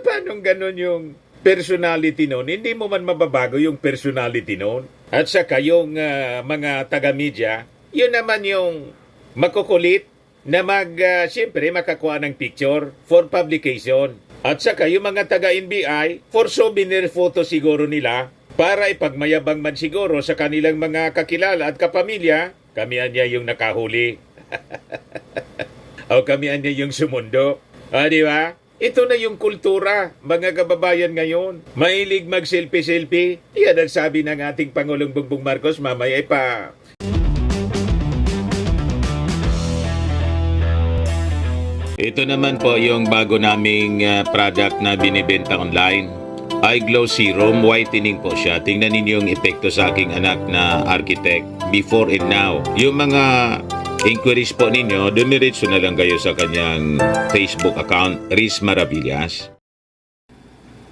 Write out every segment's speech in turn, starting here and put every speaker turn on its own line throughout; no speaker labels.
paano ganun yung personality noon? Hindi mo man mababago yung personality noon. At saka yung mga taga-media, yun naman yung makukulit na siyempre makakuha ng picture for publication. At saka yung mga taga-NBI, for souvenir photo siguro nila, para ipagmayabang man siguro sa kanilang mga kakilala at kapamilya, kamihan niya yung nakahuli. O kamihan niya yung sumundo. Di ba? Ito na yung kultura, mga kababayan ngayon. Mahilig mag-selfie-selfie. Yan ang sabi ng ating Pangulong Bongbong Marcos, mamaya pa. Ito naman po yung bago naming product na binibenta online. iGlow Serum, whitening po siya. Tingnan ninyo yung epekto sa aking anak na architect before and now. Yung mga inquiries po ninyo, dumiretso na lang kayo sa kanyang Facebook account, Riz Maravillas.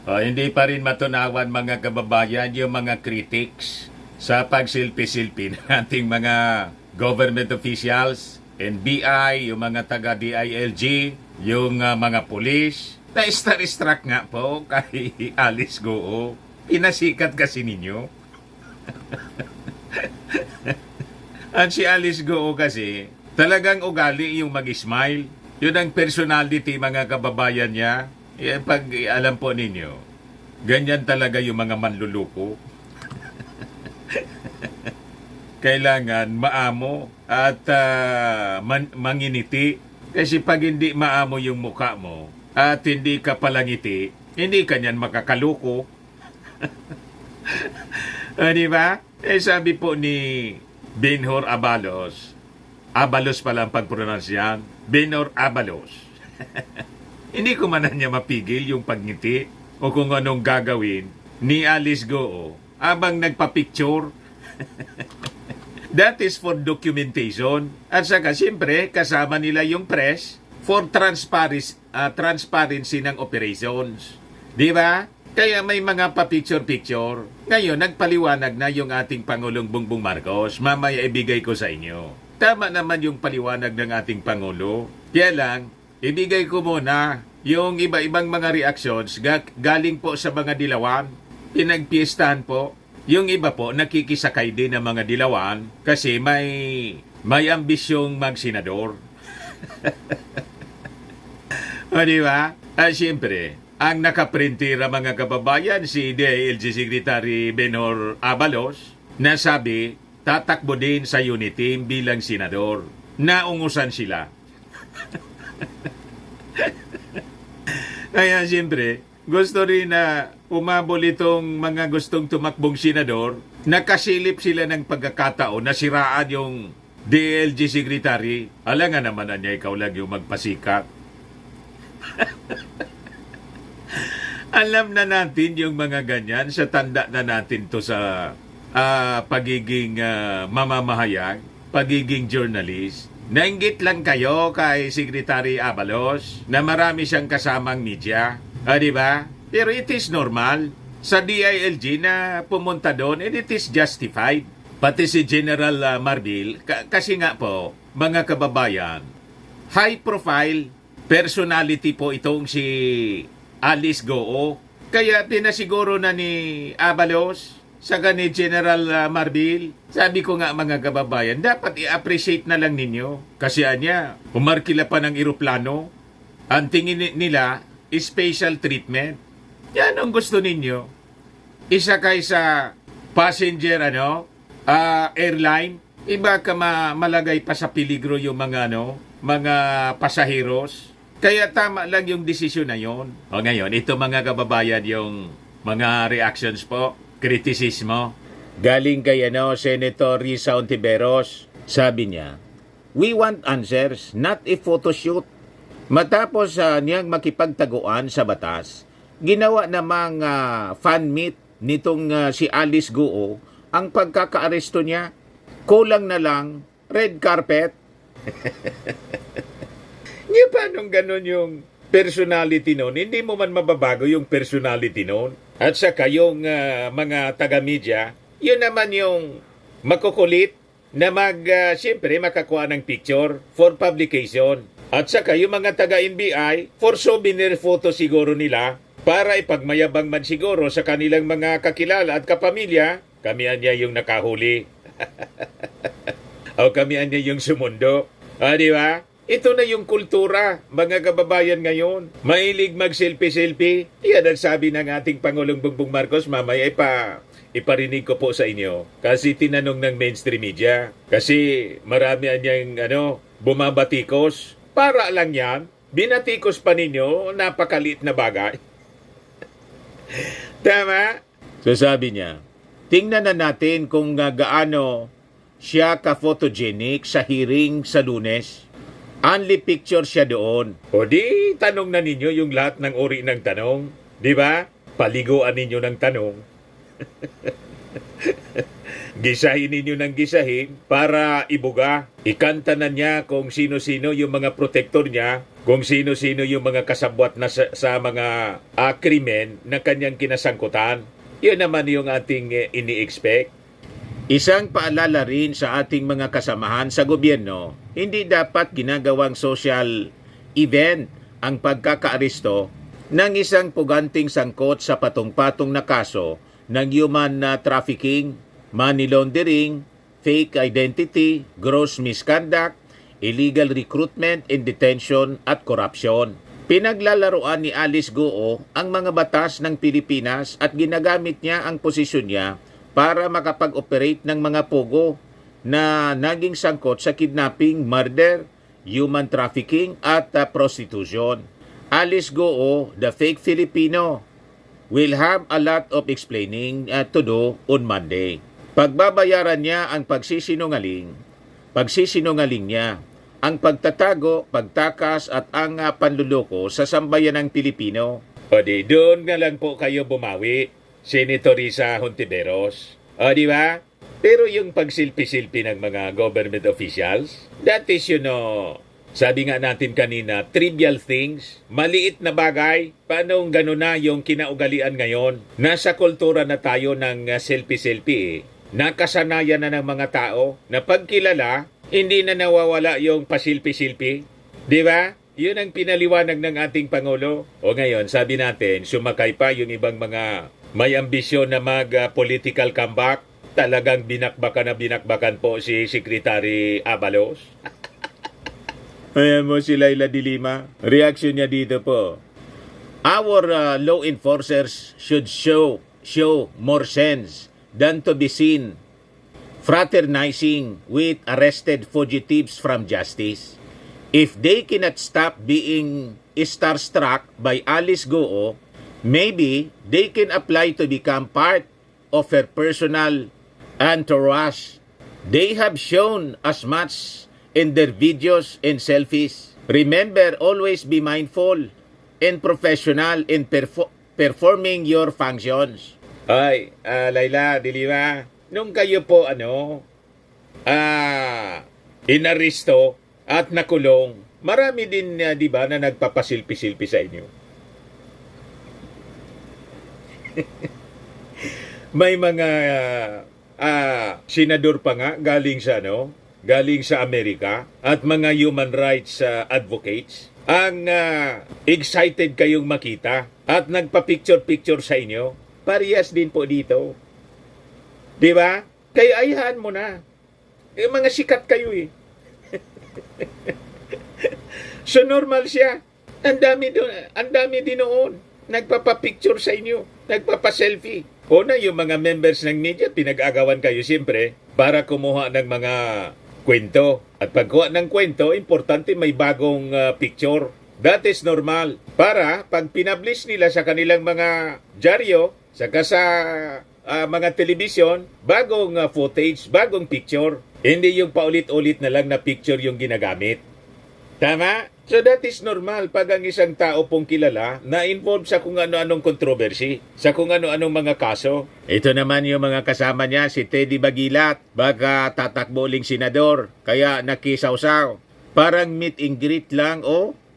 Hindi pa rin matunawan mga kababayan yung mga critics sa pagsilpi-silpi ng ating mga government officials, NBI, yung mga taga-DILG, yung mga pulis. Na-star-struck nga po kay Alice Goo. Pinasikat kasi ninyo. At si Alice Goo kasi, talagang ugali yung mag-smile. Yun ang personality mga kababayan niya. Pag alam po ninyo, ganyan talaga yung mga manluluko. Kailangan maamo at manginiti. Kasi pag hindi maamo yung mukha mo at hindi ka palangiti, hindi ka niyan makakaluko. Di ba? Sabi po ni Benhur Abalos, Abalos pala ang pag-pronounce yan, Benhur Abalos. Hindi ko man niya mapigil yung pagngiti o kung anong gagawin ni Alice Goo abang nagpa-picture. That is for documentation. At saka siyempre kasama nila yung press for transparency ng operations. Di ba? Kaya may mga pa-picture-picture. Ngayon, nagpaliwanag na yung ating Pangulong Bongbong Marcos. Mamaya ibigay ko sa inyo. Tama naman yung paliwanag ng ating Pangulo. Kaya lang, ibigay ko muna yung iba-ibang mga reactions galing po sa mga dilawan. Pinagpiestahan po. Yung iba po, nakikisakay din ng mga dilawan kasi may ambisyong magsenador. O diba? Siyempre, ang nakaprintira mga kababayan, si DILG Secretary Benhur Abalos, na sabi, tatakbo din sa unit team bilang senador. Naungusan sila. Kaya siyempre, gusto rin na umabol itong mga gustong tumakbong senador, nakasilip sila ng pagkakataon na siraan yung DILG Secretary. Alam nga naman niya, ikaw lang yung magpasikat. Alam na natin yung mga ganyan, sa tanda na natin to sa pagiging mamamahayag, pagiging journalist. Nainggit lang kayo kay Secretary Abalos na marami siyang kasamang media. Di ba? Pero it is normal sa DILG na pumunta doon and it is justified. Pati si General Marbil, kasi nga po, mga kababayan, high profile personality po itong si Alice Goo. Kaya pinasiguro na ni Abalos sa ni General Marbil. Sabi ko nga mga kababayan, dapat i-appreciate na lang ninyo. Kasi anya, umarkila pa ng eroplano. Ang tingin nila, special treatment. Yan ang gusto ninyo. Isakay sa passenger airline. Iba ka malagay pa sa peligro yung mga pasaheros. Kaya tama lang yung desisyon na yon. O ngayon, ito mga kababayan yung mga reactions po, kritisismo. Galing kay Senator Risa Ontiveros. Sabi niya, we want answers, not a photoshoot. Matapos niyang makipagtaguan sa batas, ginawa namang fan meet nitong si Alice Goo. Ang pagkakaaresto niya, kulang na lang red carpet. Nga paano ganun yung personality noon? Hindi mo man mababago yung personality noon. At saka yung mga taga-media, yun naman yung makukulit na siyempre makakuha ng picture for publication. At saka yung mga taga-NBI, for souvenir photo siguro nila, Para ipagmayabang man siguro sa kanilang mga kakilala at kapamilya, kami niya yung nakahuli. O kami niya yung sumundo. Di ba? Ito na yung kultura, mga kababayan ngayon. Mahilig mag-selfie-selfie. Yan ang sabi ng ating Pangulong Bongbong Marcos, mamaya iparinig ko po sa inyo. Kasi tinanong ng mainstream media. Kasi marami niyang bumabatikos. Para lang yan, binatikos pa ninyo, napakaliit na bagay. Tama? So sabi niya, tingnan na natin kung gaano siya ka-photogenic sa hearing sa Lunes. Only picture siya doon. O di, tanong na ninyo yung lahat ng uri ng tanong. Di ba? Paliguan ninyo ng tanong. Gisahin ninyo ng gisahin para ibuga. Ikanta na niya kung sino-sino yung mga protector niya, kung sino-sino yung mga kasabwat na sa mga krimen na kanyang kinasangkutan. Yun naman yung ating ini-expect. Isang paalala rin sa ating mga kasamahan sa gobyerno, hindi dapat ginagawang social event ang pagkakaaresto ng isang puganting sangkot sa patong-patong na kaso ng human trafficking, money laundering, fake identity, gross misconduct, illegal recruitment and detention at corruption. Pinaglalaroan ni Alice Goo ang mga batas ng Pilipinas at ginagamit niya ang posisyon niya para makapag-operate ng mga pogo na naging sangkot sa kidnapping, murder, human trafficking at prostitution. Alice Goo, the fake Filipino, will have a lot of explaining to do on Monday. Pagbabayaran niya ang pagsisinungaling niya, ang pagtatago, pagtakas at ang panluloko sa sambayanang Pilipino. O di, doon na lang po kayo bumawi. Senator Risa Hontiveros. O, di ba? Pero yung pagsilpi-silpi ng mga government officials, that is, sabi nga natin kanina, trivial things, maliit na bagay. Paano gano'n na yung kinaugalian ngayon? Nasa kultura na tayo ng selfie-selfie. Nakasanayan na ng mga tao na pagkilala, hindi na nawawala yung pasilpi-silpi. Di ba? Yun ang pinaliwanag ng ating Pangulo. O ngayon, sabi natin, sumakay pa yung ibang mga may ambisyon na mag-political comeback. Talagang binakbakan po si Secretary Abalos. Ayan mo si Laila de Lima. Reaction niya dito po. Our law enforcers should show more sense than to be seen fraternizing with arrested fugitives from justice. If they cannot stop being starstruck by Alice Goo, maybe they can apply to become part of her personal entourage. They have shown as much in their videos and selfies. Remember, always be mindful and professional in performing your functions. Ay, Laila, di ba? Nung kayo po, inaristo at nakulong, marami din, di ba, na nagpapasilpi-silpi sa inyo. May mga senador pa nga galing sa Amerika at mga human rights advocates ang excited kayong makita at nagpa-picture-picture sa inyo. Parehas din po dito. Di ba? Kaya ayahan mo na. Mga sikat kayo eh. So normal siya. Ang dami din noon. Nagpapapicture sa inyo. Nagpapaselfie. O na yung mga members ng media, pinag-agawan kayo siyempre para kumuha ng mga kwento. At pagkuha ng kwento, importante may bagong picture. That is normal. Para pag pinablish nila sa kanilang mga dyaryo, saka sa mga telebisyon, bagong footage, bagong picture. Hindi yung paulit-ulit na lang na picture yung ginagamit. Tama? So that is normal pag ang isang tao pong kilala na involved sa kung ano-anong controversy, sa kung ano-anong mga kaso. Ito naman yung mga kasama niya, si Teddy Bagilat, baka tatakbo uling senador, kaya nakisawsaw. Parang meet and greet lang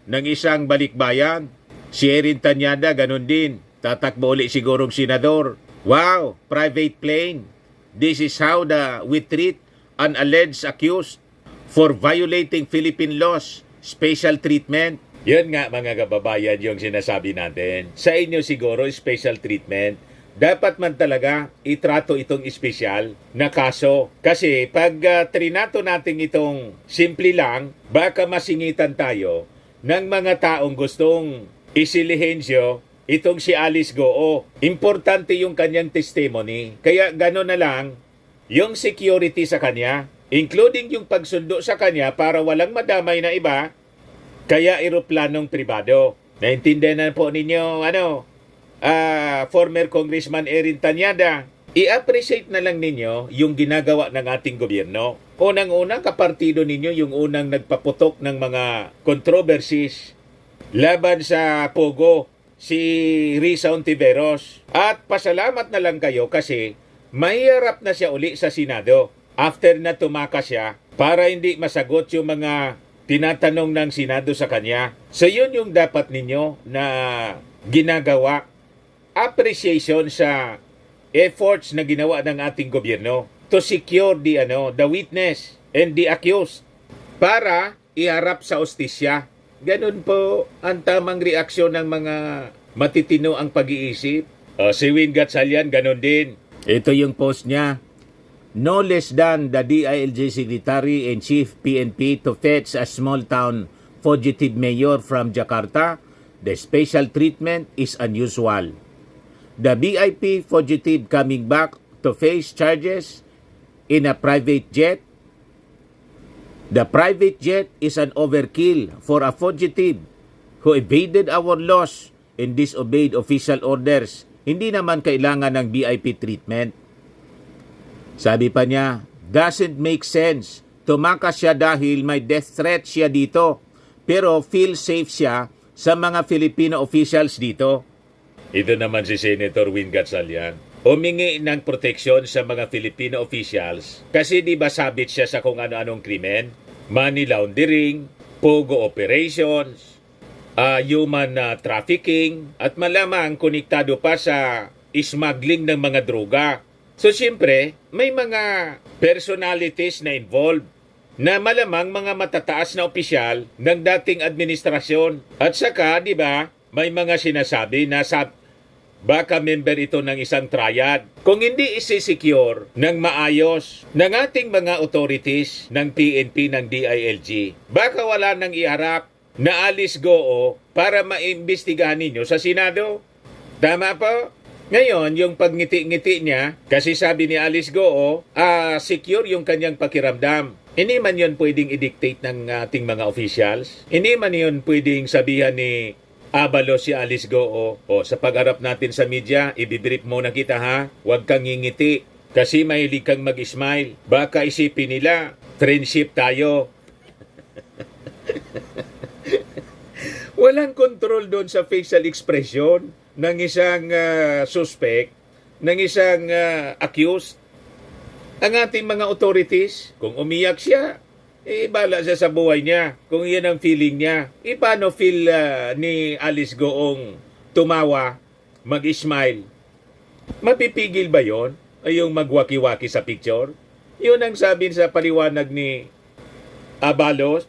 ng isang balikbayan. Si Erin Tanyada, ganun din. Tatakbo ulit sigurong senador. Wow, private plane. This is how we treat an alleged accused for violating Philippine laws. Special treatment. Yun nga mga kababayan yung sinasabi natin. Sa inyo siguro special treatment. Dapat man talaga itrato itong espesyal na kaso. Kasi pag trinato natin itong simple lang, baka masingitan tayo ng mga taong gustong isilihensyo itong si Alice Goo. Importante yung kanyang testimony. Kaya gano'n na lang yung security sa kanya, including yung pagsundo sa kanya para walang madamay na iba, kaya eroplanong pribado. Naintindihan na po ninyo, former Congressman Erin Tanyada, i-appreciate na lang ninyo yung ginagawa ng ating gobyerno. Unang-unang kapartido ninyo yung unang nagpaputok ng mga controversies laban sa Pogo, si Risa Ontiveros. At pasalamat na lang kayo kasi mahirap na siya uli sa Senado after na tumakas siya para hindi masagot yung mga tinatanong ng Senado sa kanya. So yun yung dapat ninyo na ginagawa. Appreciation sa efforts na ginawa ng ating gobyerno to secure the witness and the accused para iharap sa ustisya. Ganun po ang tamang reaksyon ng mga matitino ang pag-iisip. Si Win Gatchalian, ganun din. Ito yung post niya. No less than the DILG Secretary and Chief PNP to fetch a small town fugitive mayor from Jakarta. The special treatment is unusual. The BIP fugitive coming back to face charges in a private jet. The private jet is an overkill for a fugitive who evaded our laws and disobeyed official orders. Hindi naman kailangan ng BIP treatment. Sabi pa niya, doesn't make sense. Tumakas siya dahil may death threat siya dito. Pero feel safe siya sa mga Filipino officials dito. Ito naman si Senator Win Gatchalian. Humingi ng proteksyon sa mga Filipino officials kasi di ba sabit siya sa kung ano-anong krimen? Money laundering, pogo operations, human trafficking, at malamang konektado pa sa smuggling ng mga droga. So siyempre, may mga personalities na involved na malamang mga matataas na opisyal ng dating administrasyon. At saka, di ba, may mga sinasabi na baka member ito ng isang triad. Kung hindi isi-secure ng maayos ng ating mga authorities ng PNP, ng DILG, baka wala nang iharap na Alice Goo para maimbestigahan ninyo sa Senado. Tama po? Ngayon, yung pagngiti-ngiti niya, kasi sabi ni Alice Goo, secure yung kanyang pakiramdam. Hindi man yun pwedeng i-dictate ng ating mga officials. Hindi man yun pwedeng sabihan ni Abalos si Alice Goo, sa pagharap natin sa media, ibibrief muna kita ha, huwag kang ngingiti. Kasi mahilig kang mag-smile. Baka isipin nila, friendship tayo. Walang control doon sa facial expression ng isang suspect, ng isang accused. Ang ating mga authorities, kung umiyak siya, bala siya sa buhay niya. Kung yan ang feeling niya, paano feel ni Alice Goong tumawa, mag-smile? Mapipigil ba yon? Ay yung magwaki-waki sa picture? Yun ang sabi sa paliwanag ni Abalos,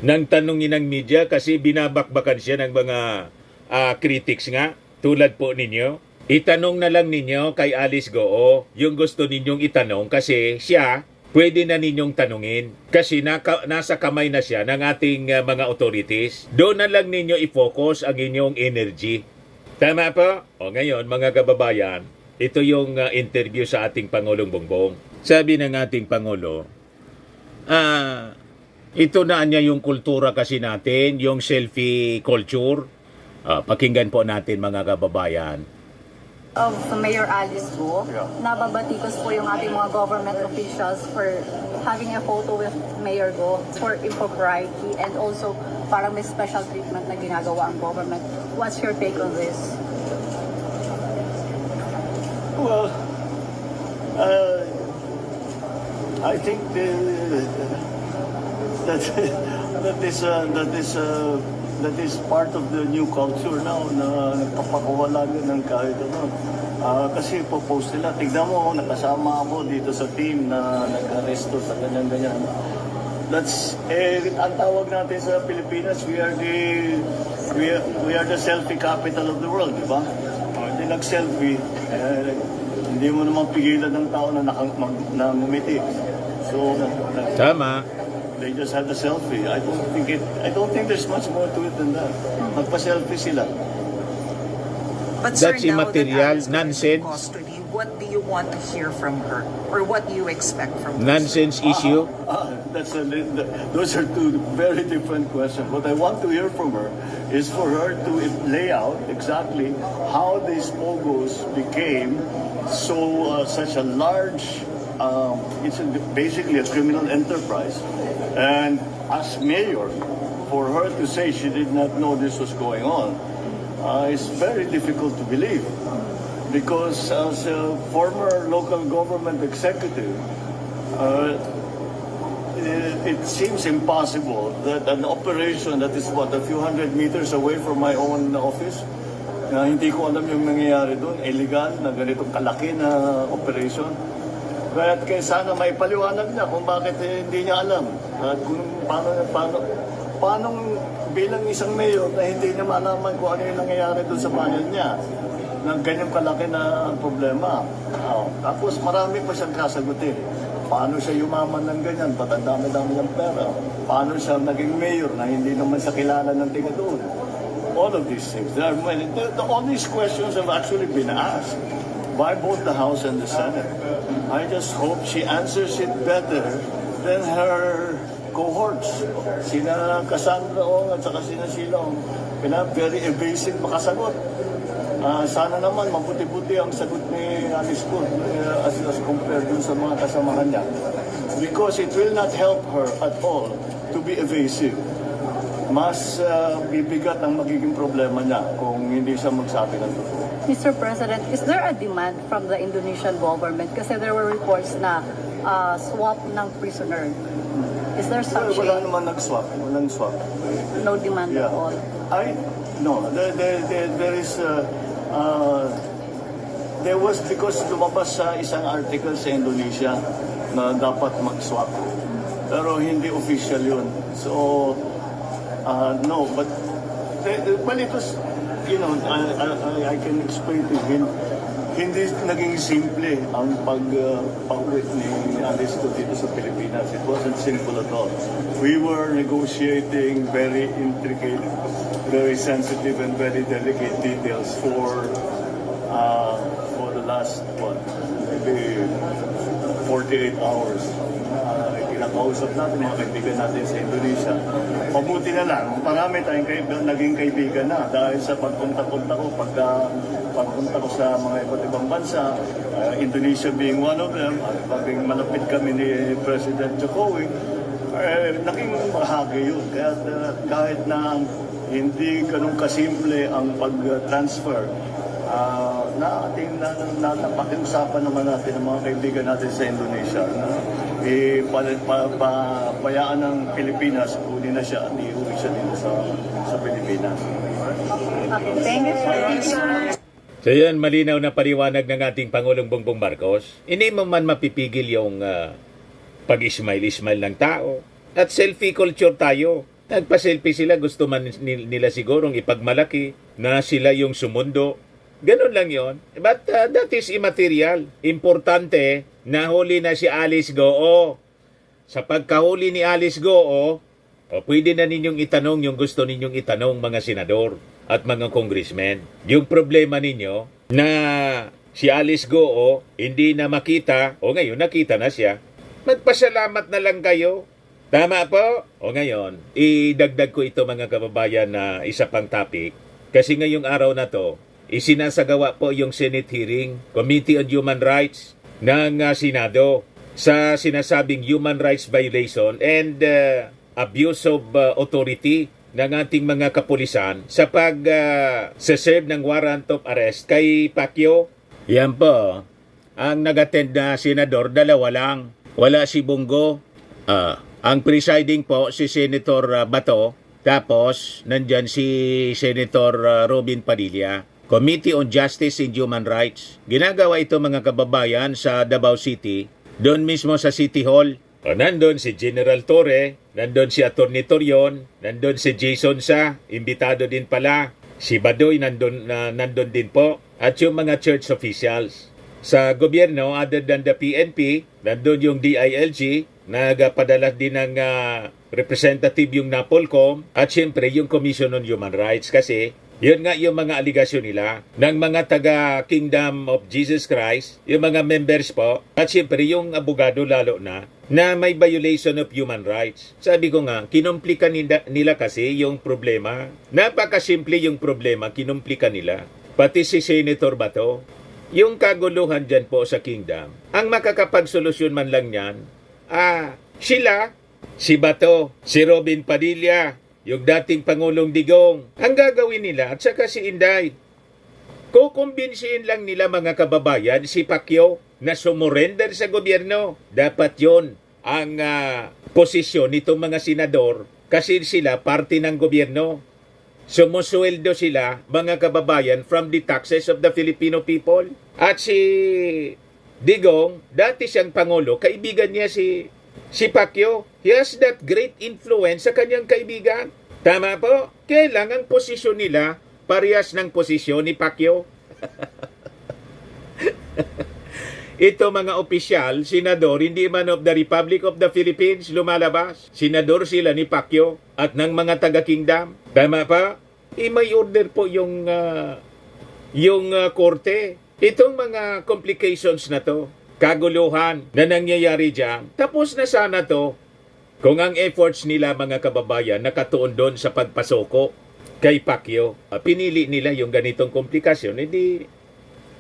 nang tanungin ng media kasi binabakbakan siya ng mga critics nga, tulad po ninyo. Itanong na lang ninyo kay Alice Goo yung gusto ninyong itanong kasi siya pwede na ninyong tanungin kasi nasa kamay na siya ng ating mga authorities. Doon na lang ninyo i-focus ang inyong energy. Tama po? O ngayon mga kababayan, ito yung interview sa ating Pangulong Bongbong. Sabi ng ating Pangulo, ito na niya yung kultura kasi natin, yung selfie culture. Pakinggan po natin mga kababayan.
Of Mayor Alice Goo, nababatikos po yung ating mga government officials for having a photo with Mayor Goo for impropriety and also parang may special treatment na ginagawa ang government. What's your take on this?
Well, I think that is part of the new culture now na nagpapakuha lagi ng kahit ano. Kasi po-post nila, tignan mo, nakasama ako dito sa team na nag-aresto sa ganyan-ganyan. That's ang tawag natin sa Pilipinas, we are the selfie capital of the world, di ba? Hindi nag-selfie, hindi mo naman pigilan ng tao na na ngumiti. So
Tama.
they just had a selfie. I don't think there's much more to it than that. Magpa-selfie sila.
But sir,
That's
now that
immaterial,
Alice went into
nonsense.
custody, what do you want to hear from her? Or what do you expect from her?
Nonsense issue.
Those are two very different questions. What I want to hear from her is for her to lay out exactly how these POGOs became such a large, basically a criminal enterprise. And as mayor, for her to say she did not know this was going on, is very difficult to believe. Because as a former local government executive, it seems impossible that an operation that is a few hundred meters away from my own office, na hindi ko alam yung nangyayari doon, illegal na ganitong kalaki na operation. Kaya sana may paliwanag niya kung bakit hindi niya alam. At kung paano bilang isang mayor na hindi niya malaman kung ano yung nangyayari doon sa bayan niya ng ganyang kalaki na problema. Tapos marami pa siyang kasagutin. Paano siya yumaman ng ganyan? Ba't ang dami-dami ng pera? Paano siya naging mayor na hindi naman siya kilala ng tiga doon? All of these things. All these questions have actually been asked by both the House and the Senate. I just hope she answers it better than her cohorts. Sina Cassandra Ong at saka sina Silong. Very evasive makasagot. Sana naman mabuti-buti ang sagot ni Alice Go as compared dun sa mga kasamahan niya. Because it will not help her at all to be evasive. Mas bibigat ang magiging problema niya kung hindi siya magsabi ng totoo.
Mr. President, is there a demand from the Indonesian government? Kasi there were reports na swap ng prisoner. Is there such
Wala naman nag-swap. Walang swap.
no demand at all?
No, there is there was because lumabas sa isang article sa Indonesia na dapat mag-swap. Pero hindi official yun. So, no, but well, it was, I can explain to him, hindi naging simple ang pag-uwi ni Alice Go dito sa Pilipinas. It wasn't simple at all. We were negotiating very intricate, very sensitive and very delicate details for the last, maybe 48 hours. Kinakausap natin mga kaibigan natin sa Indonesia. Mabuti na lang, marami tayong naging kaibigan na dahil sa pagpunta-punta ko, pagpunta ko sa mga iba't ibang bansa, Indonesia being one of them, at paging malapit kami ni President Jokowi, naging bahagi yun. Kaya kahit na hindi ganun kasimple ang pag-transfer, napakiusapan naman natin ang mga kaibigan natin sa Indonesia na payaan ng Pilipinas, kunin na siya at iuwi siya dito sa Pilipinas.
Okay, thank you, sir.
So yan, malinaw na paliwanag ng ating Pangulong Bongbong Marcos. Hindi mo man mapipigil yung pag-ismail-ismail ng tao. At selfie culture tayo. Nagpa-selfie sila, gusto man nila sigurong ipagmalaki na sila yung sumundo. Ganun lang yon. But that is immaterial. Importante, nahuli na si Alice Go. Sa pagkahuli ni Alice Go, pwede na ninyong itanong yung gusto ninyong itanong mga senador at mga congressmen. Yung problema ninyo na si Alice Go hindi na makita, ngayon nakita na siya, magpasalamat na lang kayo. Tama po? Ngayon, idagdag ko ito mga kababayan na isa pang topic. Kasi ngayong araw na to, isinasagawa po yung Senate hearing, Committee on Human Rights ng Senado sa sinasabing human rights violation and abuse of authority ng ating mga kapulisan sa pag-serve ng warrant of arrest kay Pacquiao. Yan po, ang nag-attend na senador, dalawa lang. Wala si Bongo. Ang presiding po si Senator Bato, tapos nandyan si Senator Robin Padilla. Committee on Justice and Human Rights. Ginagawa ito mga kababayan sa Davao City, doon mismo sa City Hall. O, nandun si General Torre, nandun si Atty. Torion, nandun si Jason Sa, imbitado din pala. Si Badoy nandun din po. At yung mga church officials. Sa gobyerno, other than the PNP, nandun yung DILG, nagpadala din ng representative yung NAPOLCOM, at syempre yung Commission on Human Rights. Kasi yun nga yung mga aligasyon nila ng mga taga Kingdom of Jesus Christ, yung mga members po, at syempre yung abogado lalo na may violation of human rights. Sabi ko nga, kinumplika nila kasi yung problema. Napakasimple yung problema, kinumplika nila. Pati si Senator Bato, yung kaguluhan dyan po sa Kingdom, ang makakapagsolusyon man lang yan, sila, si Bato, si Robin Padilla, yung dating Pangulong Digong, ang gagawin nila, at saka si Inday, kukumbinsihin lang nila mga kababayan si Pacquiao na sumurrender sa gobyerno. Dapat yon ang posisyon nitong mga senador kasi sila parte ng gobyerno. Sumusweldo sila, mga kababayan, from the taxes of the Filipino people. At si Digong, dati siyang Pangulo, kaibigan niya si Pacquiao. He has that great influence sa kanyang kaibigan. Tama po? Kailangan posisyon nila parehas ng posisyon ni Pacquiao. Ito mga opisyal, senador, hindi man of the Republic of the Philippines lumalabas. Senador sila ni Pacquiao at ng mga taga-kingdom. Tama pa? May order po yung korte. Itong mga complications na to, kaguluhan na nangyayari dyan, tapos na sana to kung ang efforts nila mga kababayan nakatuon doon sa pagpasoko kay Pacquiao. Pinili nila yung ganitong komplikasyon, hindi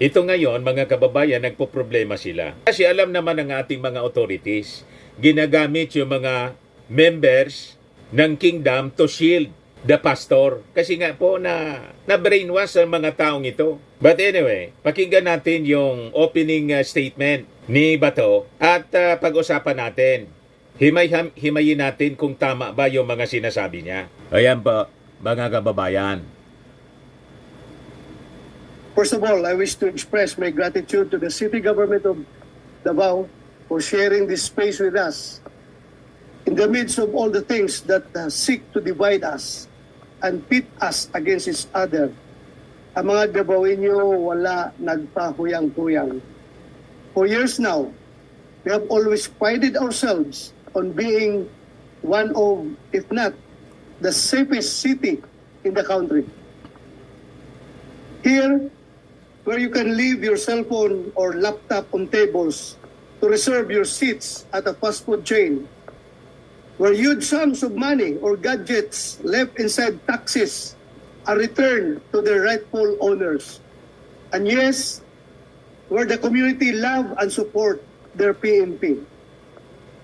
ito ngayon mga kababayan nagpo-problema sila. Kasi alam naman ng ating mga authorities, ginagamit yung mga members ng kingdom to shield the pastor. Kasi nga po na brainwash ang mga taong ito. But anyway, pakinggan natin yung opening statement ni Bato at pag-usapan natin. Himayin natin kung tama ba yung mga sinasabi niya. Ayan po, mga kababayan.
First of all, I wish to express my gratitude to the city government of Davao for sharing this space with us. In the midst of all the things that seek to divide us and pit us against each other, ang mga Davaoenyo wala nagpahuyang-huyang. For years now, we have always prided ourselves on being one of, if not, the safest city in the country. Here, where you can leave your cell phone or laptop on tables to reserve your seats at a fast food chain, where huge sums of money or gadgets left inside taxis are returned to their rightful owners. And yes, where the community love and support their PNP.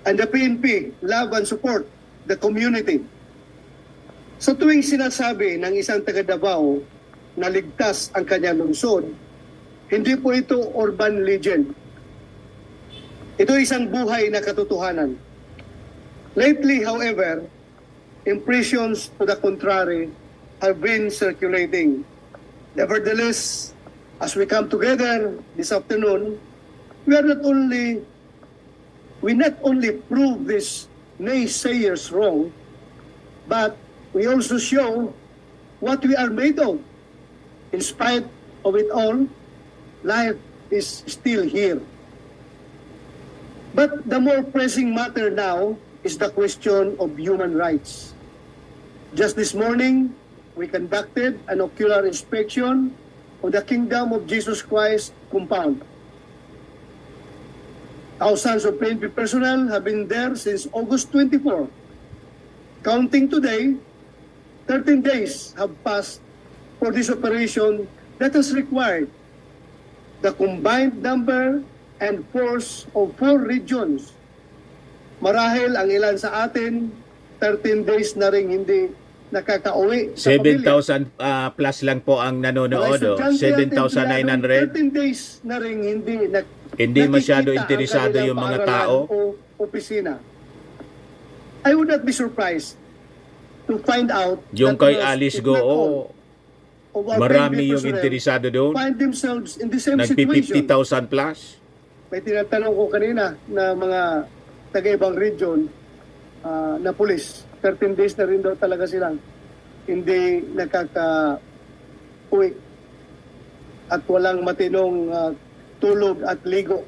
And the PNP love and support the community. Sa tuwing sinasabi ng isang taga Davao na ligtas ang kanyang lungsod, hindi po ito urban legend. Ito isang buhay na katotohanan. Lately, however, impressions to the contrary have been circulating. Nevertheless, as we come together this afternoon, we not only prove these naysayers wrong, but we also show what we are made of. In spite of it all, life is still here. But the more pressing matter now is the question of human rights. Just this morning, we conducted an ocular inspection of the Kingdom of Jesus Christ compound. Thousands of PNP personnel have been there since August 24. Counting today, 13 days have passed for this operation that has required the combined number and force of 4 regions. Marahil ang ilan sa atin, 13 days na rin hindi nakakauwi sa pamilya.
7,000 plus lang po ang nanonood.
Mga estudyante natin,
7,900.
13 days na rin
Hindi masyado
nakikita ang
interesado
kanilang
yung mga
paaralan
tao.
o opisina. I would not be surprised to find out
Yung
that
kay
most,
Alice
if not all,
Goo,
of our
marami
PNP
yung
personnel
interesado doon.
find themselves in the same
Nagpi
situation.
50,000 plus.
May tinatanong ko kanina na mga taga-ibang region na pulis. 13 days na rin daw talaga silang hindi nakaka-uwi at walang matinong tulog at ligo.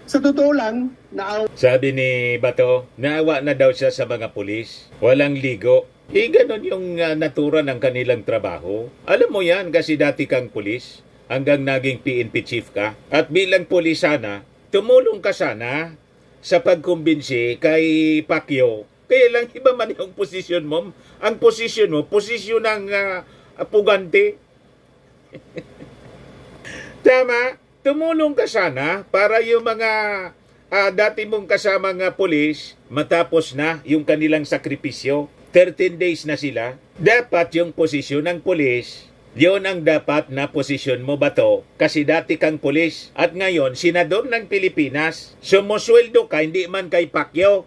Sa totoo lang,
Sabi ni Bato, naawa na daw siya sa mga pulis. Walang ligo. Ganon yung natura ng kanilang trabaho. Alam mo yan kasi dati kang pulis hanggang naging PNP chief ka. At bilang pulis sana, tumulong ka sana sa pagkumbinsi kay Pacquiao. Kaya lang iba man yung posisyon mo. Ang posisyon mo, posisyon ng pugante. Tama? Tumulong ka sana para yung mga dati mong kasamang pulis matapos na yung kanilang sakripisyo. 13 days na sila. Dapat yung posisyon ng pulis, yun ang dapat na posisyon mo, Bato. Kasi dati kang pulis at ngayon senador ng Pilipinas. Sumusweldo ka, hindi man kay Pacquiao.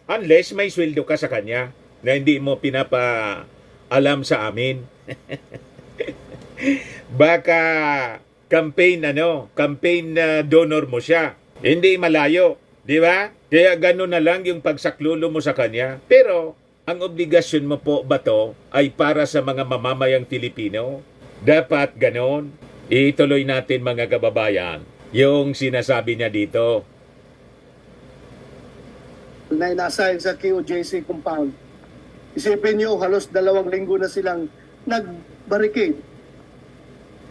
Unless may sweldo ka sa kanya na hindi mo pinapaalam sa amin. Baka campaign donor mo siya. Hindi malayo, di ba? Kaya gano'n na lang yung pagsaklulo mo sa kanya. Pero ang obligasyon mo po, Bato, ay para sa mga mamamayang Pilipino. Dapat gano'n. Ituloy natin mga kababayan yung sinasabi niya dito.
na inassign sa QJC compound. Isipin nyo, halos 2 linggo na silang nag-barricade.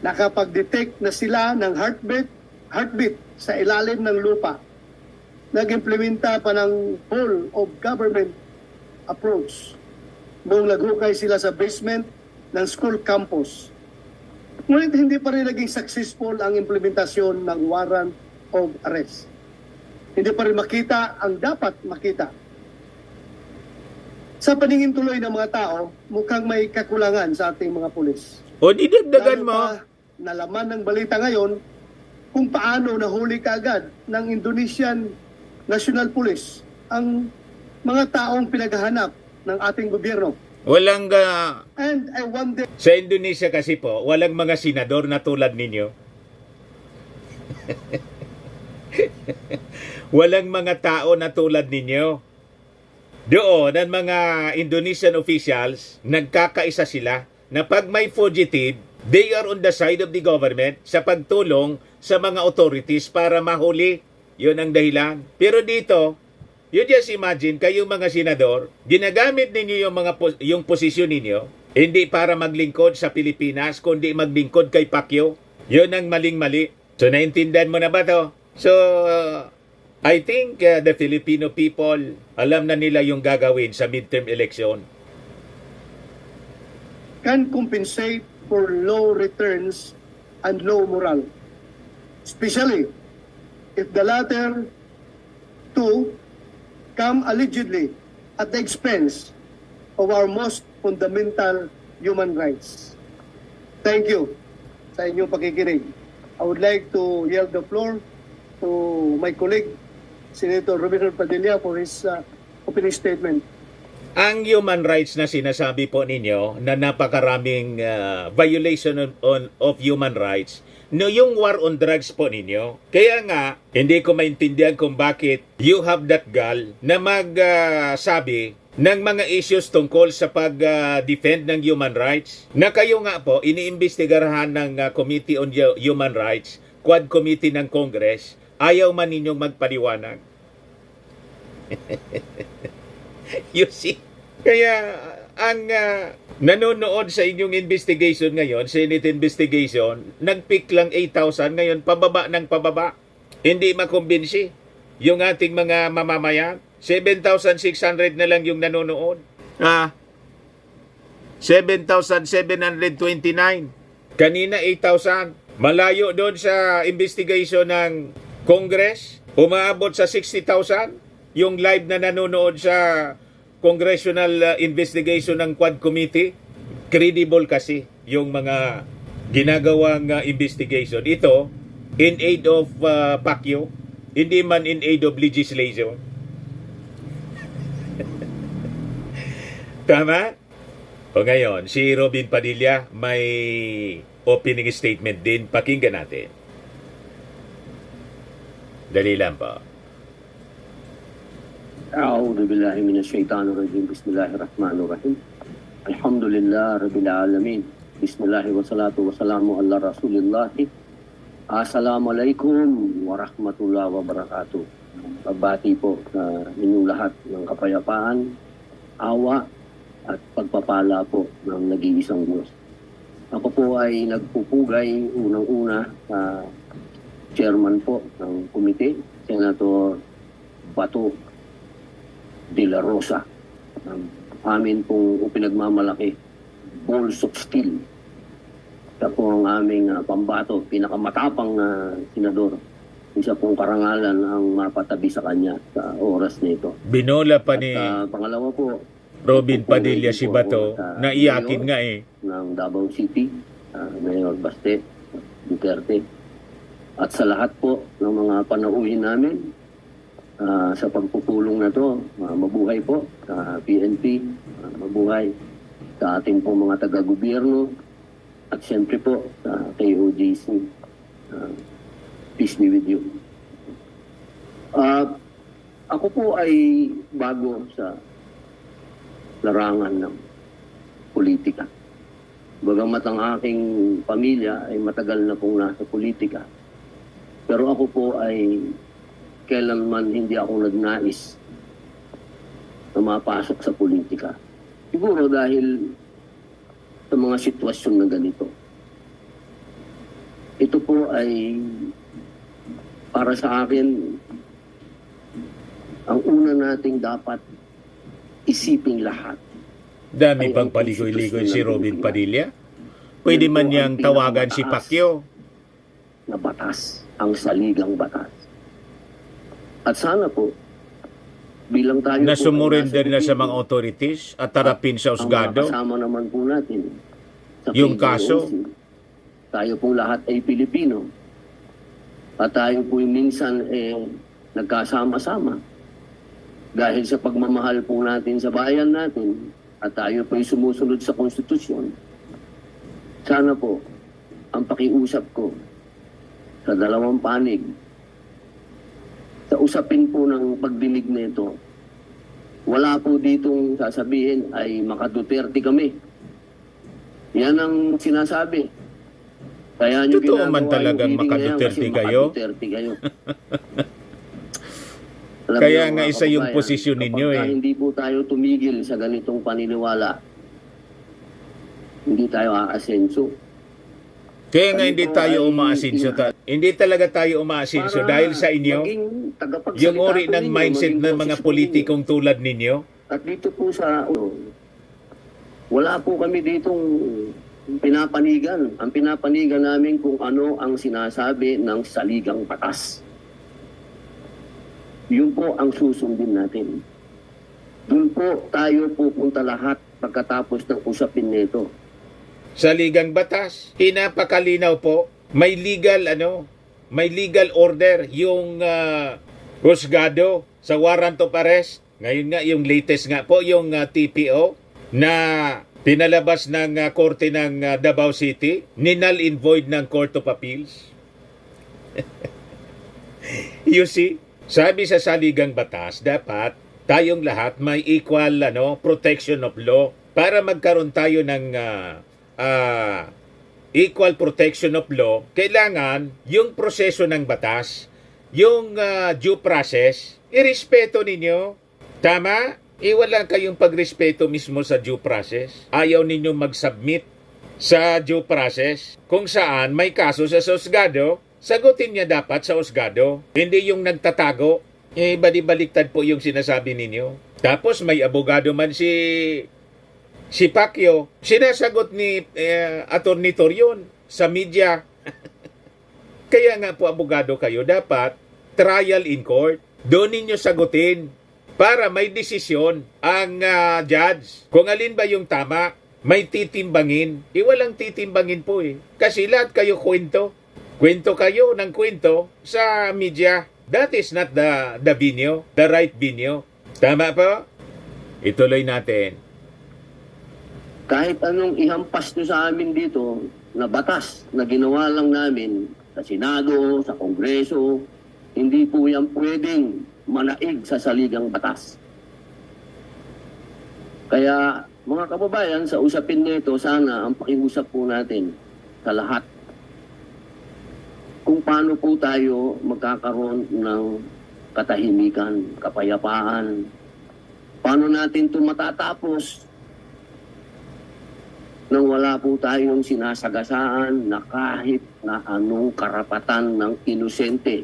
Nakapag-detect na sila ng heartbeat sa ilalim ng lupa. Nag-implementa pa ng whole of government approach nung naghukay sila sa basement ng school campus. Ngunit hindi pa rin naging successful ang implementasyon ng warrant of arrest. Hindi pa rin makita ang dapat makita. Sa paningin tuloy ng mga tao, mukhang may kakulangan sa ating mga pulis.
O didagdagan mo.
Lalo pa, nalaman ng balita ngayon kung paano nahuli kaagad ng Indonesian National Police ang mga taong pinaghahanap ng ating gobyerno.
Walang
And I wonder,
sa Indonesia kasi po, walang mga senador na tulad ninyo. Walang mga tao na tulad ninyo. Doon, ang mga Indonesian officials, nagkakaisa sila na pag may fugitive, they are on the side of the government sa pagtulong sa mga authorities para mahuli. Yun ang dahilan. Pero dito, you just imagine, kayong mga senador, ginagamit ninyo yung posisyon ninyo, hindi para maglingkod sa Pilipinas, kundi maglingkod kay Pacquiao. Yun ang maling-mali. So, naintindihan mo na ba to? So, I think the Filipino people, alam na nila yung gagawin sa midterm election.
can compensate for low returns and low morale. Especially if the latter two come allegedly at the expense of our most fundamental human rights. Thank you sa inyong pakikinig. I would like to yield the floor to my colleague, Senator Robinson Padilla, for his opening statement.
Ang human rights na sinasabi po ninyo na napakaraming violation of human rights, no, yung war on drugs po ninyo. Kaya nga, hindi ko maintindihan kung bakit you have that gall na magsabi ng mga issues tungkol sa pag-defend ng human rights. Na kayo nga po, iniimbestigahan ng Committee on Human Rights, Quad Committee ng Congress, ayaw man ninyong magpaliwanag. You see? Kaya ang nanonood sa inyong investigation ngayon, Senate investigation, nag-pick lang 8,000, ngayon pababa ng pababa. Hindi makumbinsi yung ating mga mamamayan. 7,600 na lang yung nanonood. 7,729. Kanina 8,000. Malayo doon sa investigation ng Congress. Umaabot sa 60,000. Yung live na nanonood sa congressional investigation ng Quad Committee. Credible kasi yung mga ginagawang investigation. Ito, in aid of Pacquiao. Hindi man in aid of legislation. Tama? O ngayon, si Robin Padilla may opening statement din. Pakinggan natin. Dali lang po.
أعوذ بالله من الشيطان الرجيم بسم الله الرحمن الرحيم الحمد لله رب العالمين بسم الله والصلاة والسلام على رسول الله Assalamualaikum warahmatullahi wabarakatuh. Pagbati po sa inyong lahat ng kapayapaan, awa at pagpapala po ng nag-iisang Diyos. Ako po ay nagpupugay unang-una sa chairman po ng komite, Senator Bato de la Rosa. Amin pong pinagmamalaki, balls of steel. Siya po ang aming pambato, pinakamatapang na senador. Isa pong karangalan ang mapatabi sa kanya sa oras na ito.
Binola pa ni
Pangalawa po,
Robin
ako po
Padilla
ay
si
po
Bato
sa
na iyakin
mayor
nga eh.
ng Davao City, Mayor Baste, Duterte. At sa lahat po ng mga panauhin namin, sa pagpupulong na to, mabuhay po sa PNP, mabuhay sa ating po mga taga-gobyerno, at siyempre po sa KOJC. Peace be with you. Ako po ay bago sa larangan ng politika. Bagamat ang aking pamilya ay matagal na pong nasa politika. Pero ako po ay kailanman hindi ako nagnais na mapasok sa politika. Siguro dahil sa mga sitwasyon na ganito. Ito po ay para sa akin ang una nating dapat isiping lahat.
Dami
Ay,
pang
ang
paligoy-ligoy si
konstitusyon ng
Robin
Pilipinas.
Padilla. Pwede
Yan
man
po
niyang
ang
tawagan si
pinakamataas
Pacquiao.
Na batas, ang saligang batas. At sana po, bilang tayo
Na
po ay
sumurrender
nasa
na sa mga
gobyerno,
authorities at tarapin sa
ang
Osgado.
kasama naman po natin sa
Yung
PJOC,
kaso.
tayo pong lahat ay Pilipino. At tayo po minsan nagkasama-sama. Dahil sa pagmamahal po natin sa bayan natin at tayo po ay sumusunod sa konstitusyon. Sana po, ang pakiusap ko sa dalawang panig, sa usapin po ng pagdinig nito, wala po ditong sasabihin ay maka-Duterte kami. Yan ang sinasabi. Kaya nyo
Totoo man
ginagawa
talagang
yung hearing na yan
maka-Duterte
kasi
kayo?
maka-Duterte kayo. Alam
Kaya
niyo,
nga
mga
isa yung
kababayan,
posisyon ninyo
kapag
eh.
hindi po tayo tumigil sa ganitong paniniwala, hindi tayo aasenso.
Kaya nga
Kami
hindi
po
tayo
ay
umaasinso. Hindi talaga tayo umaasinso
Para
dahil sa inyo.
maging tagapagsalita
Yung uri
po
ng
ninyo,
mindset
maging
ng mga
boses po
politikong tulad ninyo.
ninyo. At dito po sa wala po kami ditong pinapanigan. Ang pinapanigan namin kung ano ang sinasabi ng saligang batas. Yun po ang susundin natin. Doon po tayo pupunta lahat pagkatapos ng usapin nito.
Sa ligang batas, pinapakalinaw po, may legal order yung Husgado sa warrant of arrest. Ngayon nga yung latest nga po yung TPO na pinalabas ng korte ng Davao City, ninal in void ng Court of Appeals. You see, sabi sa saligang batas, dapat tayong lahat may equal protection of law para magkaroon tayo ng equal protection of law. Kailangan yung proseso ng batas, yung due process, irespeto ninyo. Tama? Iwala kayong pagrespeto mismo sa due process. Ayaw ninyong mag-submit sa due process kung saan may kaso sa Husgado, sagutin niya dapat sa Husgado. Hindi yung nagtatago. Baliktad po yung sinasabi ninyo. Tapos may abogado man si Pacquiao, sinasagot ni Attorney Torion sa media. Kaya nga po abogado kayo, dapat trial in court. Doon ninyo sagutin para may desisyon ang judge. Kung alin ba yung tama, may titimbangin. Walang titimbangin po eh. Kasi lahat kayo kwento. Kwento kayo ng kwento sa media. That is not the venue, the right venue. Tama po? Ituloy natin.
Kahit anong ihampas nyo sa amin dito na batas na ginawa lang namin sa Senado, sa Kongreso, hindi po yan pwedeng manaig sa saligang batas. Kaya mga kababayan, sa usapin nito, sana ang pakiusap po natin sa lahat kung paano po tayo magkakaroon ng katahimikan, kapayapaan. Paano natin ito matatapos nang wala po tayong sinasagasaan na kahit na anong karapatan ng inosente.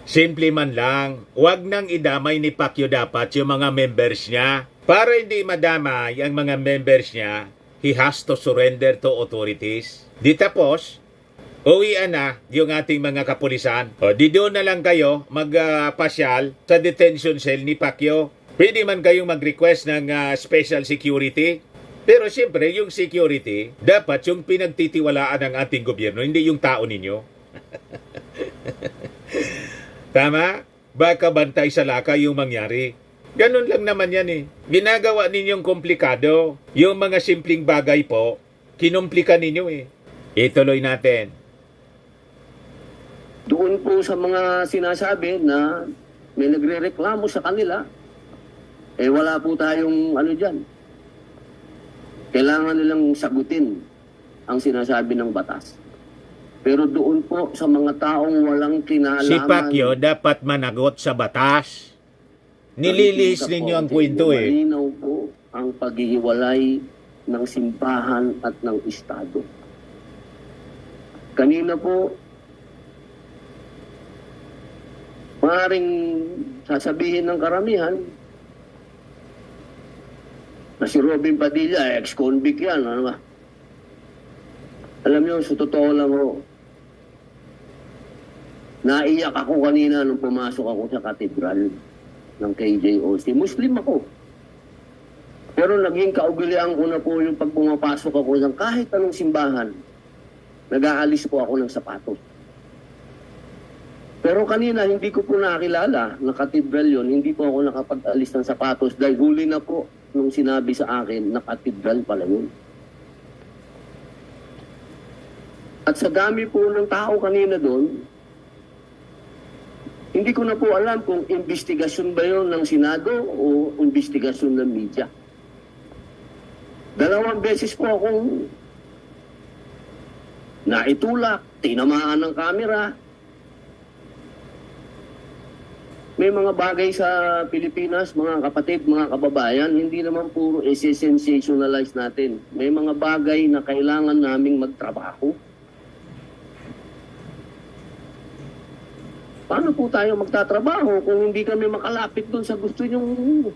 Simple man lang, huwag nang idamay ni Pacquiao dapat yung mga members niya. Para hindi madamay ang mga members niya, he has to surrender to authorities. Di tapos, uwian na yung ating mga kapulisan. O, di doon na lang kayo magpasyal sa detention cell ni Pacquiao. Pwede man kayong mag-request ng special security. Pero siyempre, yung security, dapat yung pinagtitiwalaan ng ating gobyerno, hindi yung tao ninyo. Tama? Baka bantay sa laka yung mangyari. Ganun lang naman yan eh. Ginagawa ninyong komplikado. Yung mga simpleng bagay po, kinumplika ninyo eh. Ituloy natin.
Doon po sa mga sinasabi na may nagre-reklamo sa kanila, wala po tayong ano dyan. Kailangan nilang sagutin ang sinasabi ng batas. Pero doon po sa mga taong walang kinalaman...
Si Pacquiao dapat managot sa batas. Nililihis ninyo ang kwento eh.
Malinaw po ang paghihiwalay ng simbahan at ng Estado. Kanina po, maaaring sasabihin ng karamihan na si Robin Padilla, ex-convict yan. Ano ba? Alam niyo, sa totoo lang ho, naiyak ako kanina nung pumasok ako sa katedral ng KJOC. Muslim ako. Pero naging kaugalian ko na po yung pag pumapasok ako ng kahit anong simbahan, nag-aalis po ako ng sapatos. Pero kanina, hindi ko po nakilala na katedral yun. Hindi po ako nakapag-alis ng sapatos dahil huli na po nung sinabi sa akin na katedral pala yun. At sa dami po ng tao kanina doon, hindi ko na po alam kung investigasyon ba yun ng Senado o investigasyon ng media. 2 beses po akong naitulak, tinamaan ng kamera. May mga bagay sa Pilipinas, mga kapatid, mga kababayan, hindi naman puro sensationalize natin. May mga bagay na kailangan naming magtrabaho. Paano po tayo magtatrabaho kung hindi kami makalapit doon sa gusto nyong...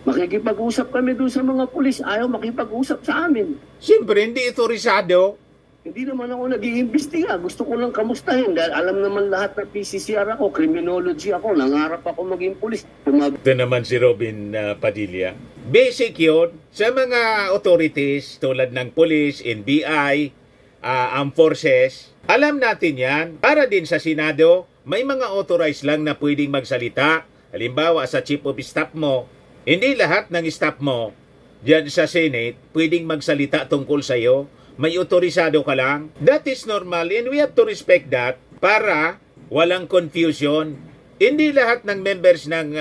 Makikipag-usap kami doon sa mga pulis, ayaw makipag-usap sa amin.
Siyempre, hindi ito risado.
Hindi naman ako nag-iimbestiga. Gusto ko lang kamustahin dahil alam naman lahat na PCCR ako, criminology ako, nangarap ako maging pulis.
Ito naman si Robin Padilla. Basic yun sa mga authorities tulad ng police, NBI, armed forces. Alam natin yan. Para din sa Senado, may mga authorized lang na pwedeng magsalita. Halimbawa sa Chief of Staff mo, hindi lahat ng staff mo dyan sa Senate pwedeng magsalita tungkol sa iyo. May otorisado ka lang. That is normal and we have to respect that para walang confusion. Hindi lahat ng members ng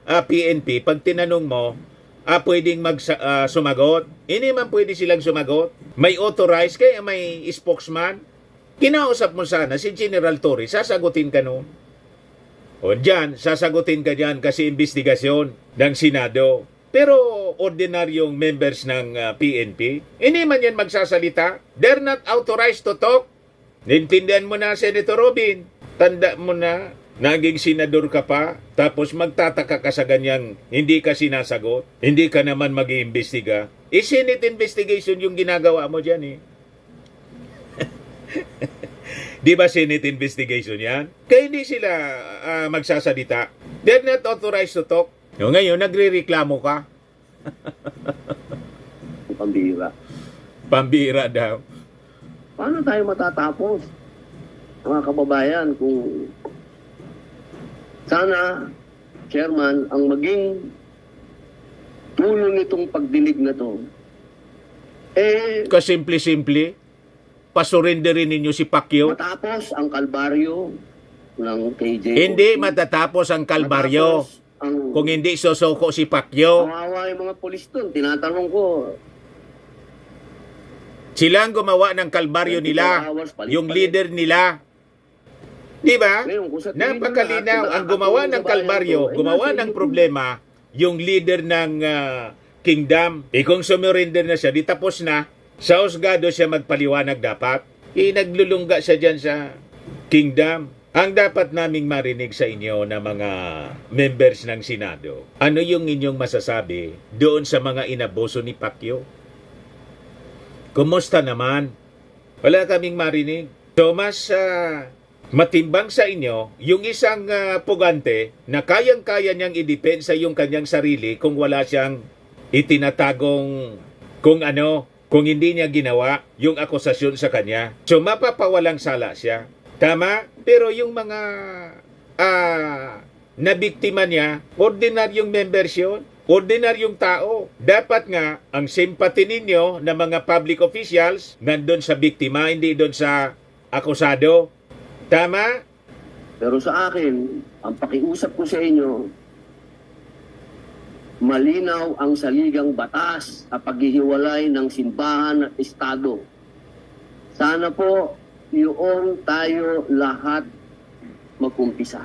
PNP, pag tinanong mo, pwedeng sumagot. Hindi man pwede silang sumagot. May authorized, kaya may spokesman. Kinausap mo sana si General Torres, sasagutin ka noon. O dyan, sasagutin ka dyan kasi investigasyon ng Senado. Pero ordinaryong members ng PNP, hindi man yan magsasalita. They're not authorized to talk. Naintindihan mo na, Senator Robin. Tanda mo na, naging senador ka pa, tapos magtataka ka sa ganyang hindi ka sinasagot, hindi ka naman mag-iimbestiga. Senate investigation yung ginagawa mo dyan eh. Di ba Senate investigation yan? Kaya hindi sila magsasalita. They're not authorized to talk. O ngayon, nagre-reklamo ka.
Pambira.
Pambira daw.
Paano tayo matatapos? Mga kababayan, kung sana, Chairman, ang maging tulong nitong pagdinig na to,
Kasimple-simple. Pasurinderin ninyo si Pacquiao.
Matapos ang kalbaryo ng KJ.
Hindi matatapos ang kalbaryo
Matapos ang
kung hindi susuko si Pacquiao.
kawawa yung mga polis doon. Tinatanong ko,
Sila ang gumawa ng kalbaryo
24
nila.
hours, palit-palit.
Yung leader nila. Di ba?
Ngayon, kung sa tingin
Napakalinaw.
nila,
Ang gumawa ng
nakakatulong sa bayan
kalbaryo,
to,
gumawa
nasa
ng
inyo.
problema, yung leader ng kingdom. Kung sumurinder na siya, di tapos na. Sa husgado siya magpaliwanag dapat. Naglulungga siya dyan sa kingdom. Ang dapat naming marinig sa inyo na mga members ng Senado, ano yung inyong masasabi doon sa mga inaboso ni Pacquiao? Kumusta naman? Wala kaming marinig. So mas matimbang sa inyo yung isang pugante na kayang-kaya niyang idepensa yung kanyang sarili kung wala siyang itinatagong kung hindi niya ginawa yung akusasyon sa kanya. So mapapawalang sala siya. Tama? Pero yung mga nabiktima niya, ordinaryong members yun. Ordinaryong tao. Dapat nga, ang sympathy ninyo na mga public officials nandun sa biktima, hindi doon sa akusado. Tama?
Pero sa akin, ang pakiusap ko sa inyo, malinaw ang saligang batas sa paghihiwalay ng simbahan at estado. Sana po yung tayo lahat magkumpisa.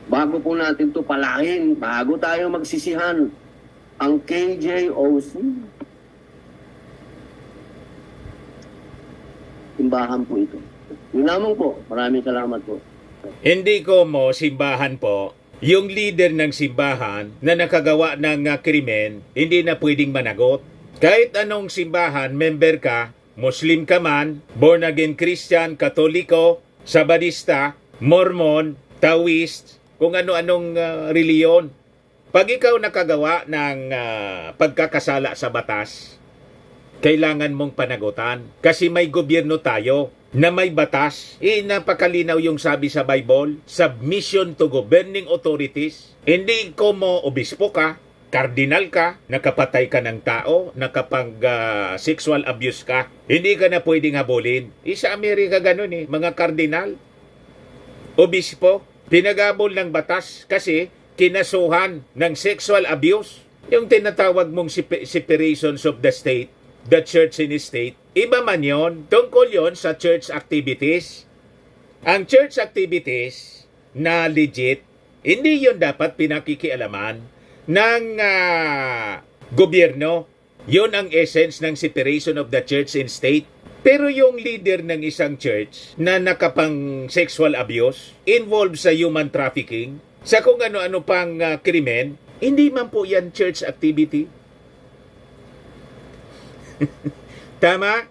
Bago po natin to palahin, bago tayo magsisihan, ang KJOC, simbahan po ito. Yun lamang po. Maraming salamat po.
Hindi ko mo simbahan po, yung leader ng simbahan na nakagawa ng krimen, hindi na pwedeng managot. Kahit anong simbahan, member ka, Muslim ka man, born again Christian, Katoliko, Sabadista, Mormon, Taoist, kung ano-anong reliyon. Pag ikaw nakagawa ng pagkakasala sa batas, kailangan mong panagutan. Kasi may gobyerno tayo na may batas. Napakalinaw yung sabi sa Bible, submission to governing authorities. Hindi ko mo obispo ka, kardinal ka, nakapatay ka ng tao, nakapag-sexual abuse ka. Hindi ka na pwedeng habulin. Sa Amerika ganun mga kardinal, obispo, pinagabol ng batas kasi kinasuhan ng sexual abuse. Yung tinatawag mong separations of the state, the church and state, iba man yon, tungkol yon sa church activities. Ang church activities na legit, hindi yon dapat pinakikialaman ng gobyerno. Yon ang essence ng separation of the church and state. Pero yung leader ng isang church na nakapang sexual abuse, involved sa human trafficking, sa kung ano-ano pang krimen, hindi man po yan church activity. Tama?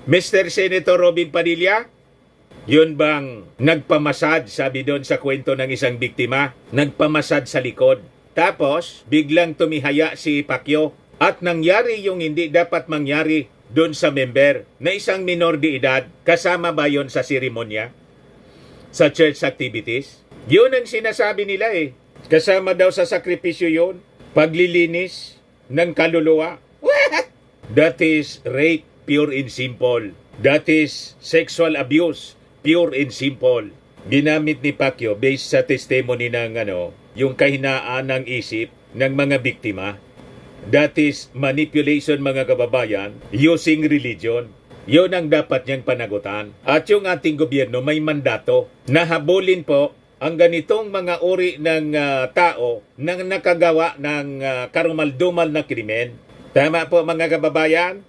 Mr. Senator Robin Padilla? Yun bang nagpamasad, sabi doon sa kwento ng isang biktima, nagpamasad sa likod. Tapos, biglang tumihaya si Pacquiao at nangyari yung hindi dapat mangyari doon sa member na isang minor de edad. Kasama ba yon sa seremonya? Sa church activities? Yun ang sinasabi nila Kasama daw sa sakripisyo yun. Paglilinis ng kaluluwa. That is rape, pure and simple. That is sexual abuse, pure and simple. Ginamit ni Pacquiao based sa testimony ng yung kahinaan ng isip ng mga biktima. That is manipulation, mga kababayan, using religion. Yun ang dapat niyang panagutan. At yung ating gobyerno may mandato na habulin po ang ganitong mga uri ng tao na nakagawa ng karumal-dumal na krimen. Tama po, mga kababayan?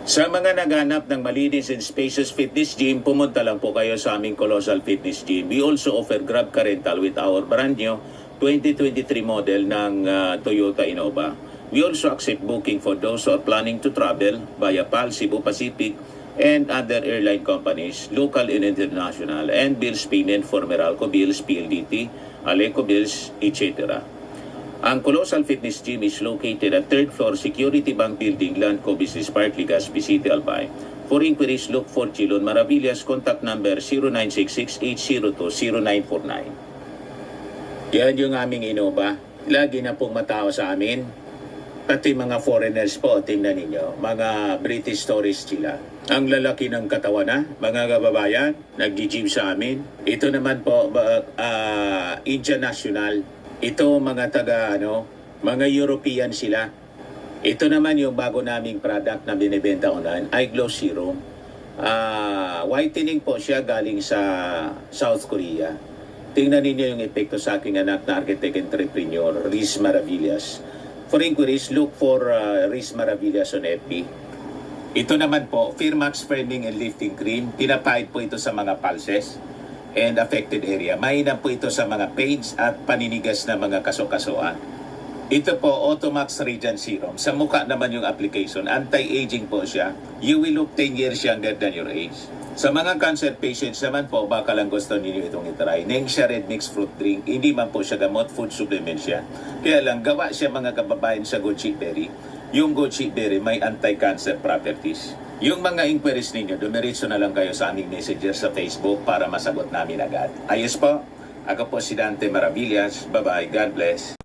Sa mga naghanap ng malinis and spacious fitness gym, pumunta lang po kayo sa aming Colossal Fitness Gym. We also offer Grab Car Rental with our brand new 2023 model ng Toyota Innova. We also accept booking for those who are planning to travel via PAL, Cebu Pacific, and other airline companies, local and international, and bills payment for Meralco Bills, PLDT, Aleco Bills, etc. Ang Colossal Fitness Gym is located at 3rd floor Security Bank Building, Landco Business Park, Legazpi City, Albay. For inquiries, look for Chilon Maravillas. Contact number 0966-802-0949. Yan yung aming Innova. Lagi na pong matao sa amin. Pati mga foreigners po, tingnan ninyo, mga British tourists sila. Ang lalaki ng katawan na, mga kababayan, nag-gym sa amin. Ito naman po, Indian National. Ito mga mga European sila. Ito naman yung bago naming product na binibenta online, Eye Glow Serum. Whitening po siya galing sa South Korea. Tingnan ninyo yung epekto sa aking anak na architect entrepreneur, Riz Maravillas. For inquiries, look for Riz Maravillas on FB. Ito naman po, Firmax Firming and Lifting Cream. Pinapahid po ito sa mga pulses and affected area. Mainam po ito sa mga pains at paninigas na mga kaso-kasuan. Ito po, Automax Radiant Serum. Sa mukha naman yung application. Anti-aging po siya. You will look 10 years younger than your age. Sa mga cancer patients naman po, baka lang gusto ninyo itong itry. Nengxia Red Mix Fruit Drink. Hindi man po siya gamot, food supplement siya. Kaya lang, gawa siya mga kababayan sa goji berry. Yung goji berry may anti-cancer properties. Yung mga inquiries ninyo, dumiritso na lang kayo sa aming messenger sa Facebook para masagot namin agad. Ayos po. Ako po si Dante Maravillas. Bye-bye. God bless.